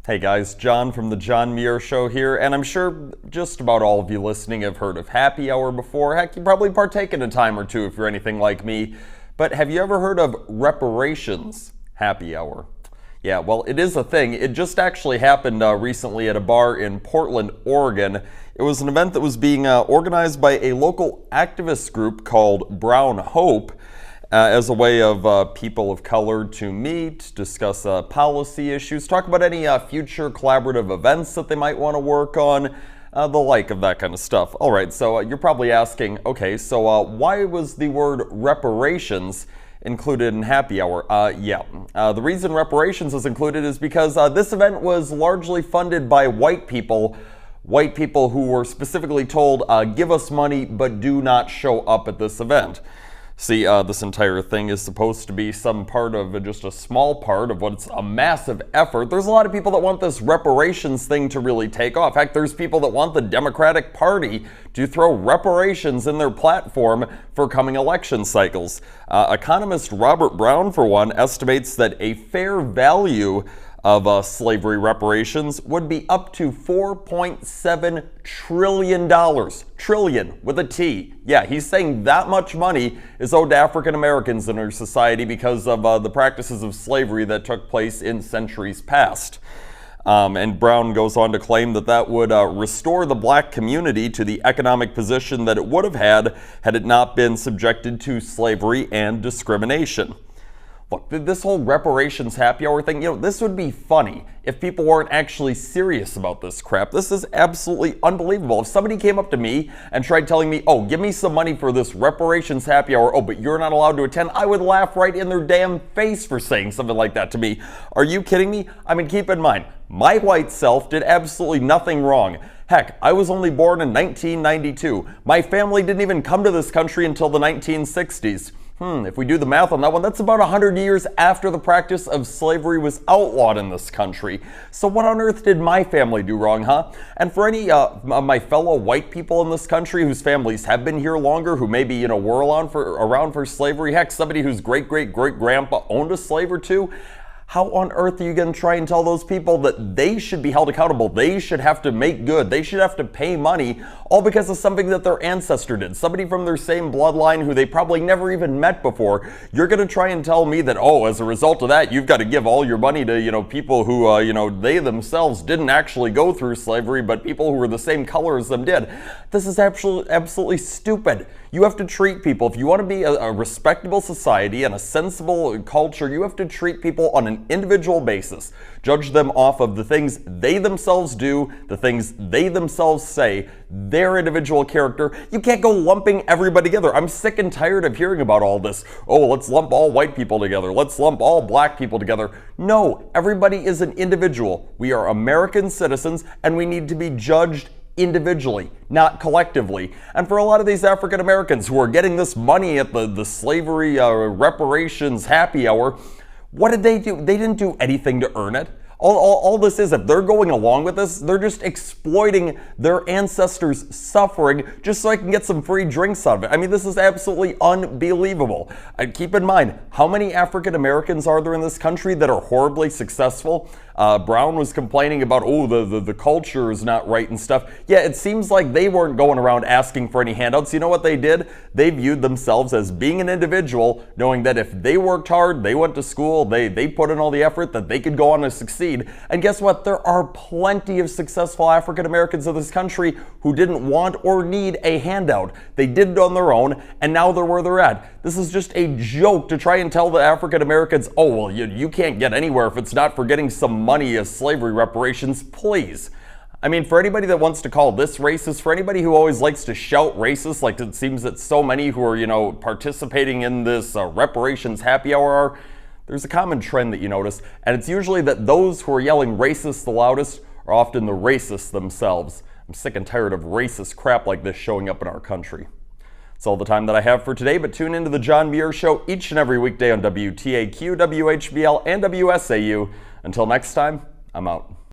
Hey guys, John from the John Muir Show here, and I'm sure just about all of you listening have heard of happy hour before. Heck, you probably partake in a time or two if you're anything like me. But have you ever heard of reparations happy hour? Yeah, well, it is a thing. It just actually happened recently at a bar in Portland, Oregon. It was an event that was being organized by a local activist group called Brown Hope, as a way of people of color to meet, discuss policy issues, talk about any future collaborative events that they might want to work on, the like of that kind of stuff. All right, so you're probably asking, okay, so why was the word reparations included in happy hour? The reason reparations is included is because this event was largely funded by white people who were specifically told, give us money, but do not show up at this event. See, this entire thing is supposed to be some part of just a small part of what's a massive effort. There's a lot of people that want this reparations thing to really take off. Heck, there's people that want the Democratic Party to throw reparations in their platform for coming election cycles. Economist Robert Brown, for one, estimates that a fair value of slavery reparations would be up to $4.7 trillion. Trillion with a T. Yeah, he's saying that much money is owed to African Americans in our society because of the practices of slavery that took place in centuries past. And Brown goes on to claim that that would restore the black community to the economic position that it would have had it not been subjected to slavery and discrimination. Look, this whole reparations happy hour thing, this would be funny if people weren't actually serious about this crap. This is absolutely unbelievable. If somebody came up to me and tried telling me, oh, give me some money for this reparations happy hour, oh, but you're not allowed to attend, I would laugh right in their damn face for saying something like that to me. Are you kidding me? I mean, keep in mind, my white self did absolutely nothing wrong. Heck, I was only born in 1992. My family didn't even come to this country until the 1960s. If we do the math on that one, that's about 100 years after the practice of slavery was outlawed in this country. So what on earth did my family do wrong, huh? And for any of my fellow white people in this country whose families have been here longer, who maybe, were around for slavery, heck, somebody whose great-great-great-grandpa owned a slave or two, how on earth are you going to try and tell those people that they should be held accountable? They should have to make good. They should have to pay money, all because of something that their ancestor did. Somebody from their same bloodline who they probably never even met before. You're going to try and tell me that, oh, as a result of that, you've got to give all your money to, people who, they themselves didn't actually go through slavery, but people who were the same color as them did. This is absolutely stupid. You have to treat people, if you want to be a respectable society and a sensible culture, you have to treat people on an individual basis. Judge them off of the things they themselves do, the things they themselves say, their individual character. You can't go lumping everybody together. I'm sick and tired of hearing about all this. Oh, let's lump all white people together. Let's lump all black people together. No, everybody is an individual. We are American citizens and we need to be judged individually, not collectively. And for a lot of these African Americans who are getting this money at the slavery reparations happy hour, what did they do? They didn't do anything to earn it. All this is, if they're going along with this, they're just exploiting their ancestors' suffering just so I can get some free drinks out of it. I mean, this is absolutely unbelievable. Keep in mind, how many African Americans are there in this country that are horribly successful? Brown was complaining about, oh, the culture is not right and stuff. Yeah, it seems like they weren't going around asking for any handouts. You know what they did? They viewed themselves as being an individual, knowing that if they worked hard, they went to school, they put in all the effort, that they could go on to succeed. And guess what? There are plenty of successful African Americans in this country who didn't want or need a handout. They did it on their own, and now they're where they're at. This is just a joke to try and tell the African Americans, oh, well, you can't get anywhere if it's not for getting some money as slavery reparations. Please. I mean, for anybody that wants to call this racist, for anybody who always likes to shout racist, like it seems that so many who are, participating in this reparations happy hour are, there's a common trend that you notice, and it's usually that those who are yelling racist the loudest are often the racists themselves. I'm sick and tired of racist crap like this showing up in our country. That's all the time that I have for today, but tune into the John Muir Show each and every weekday on WTAQ, WHBL, and WSAU. Until next time, I'm out.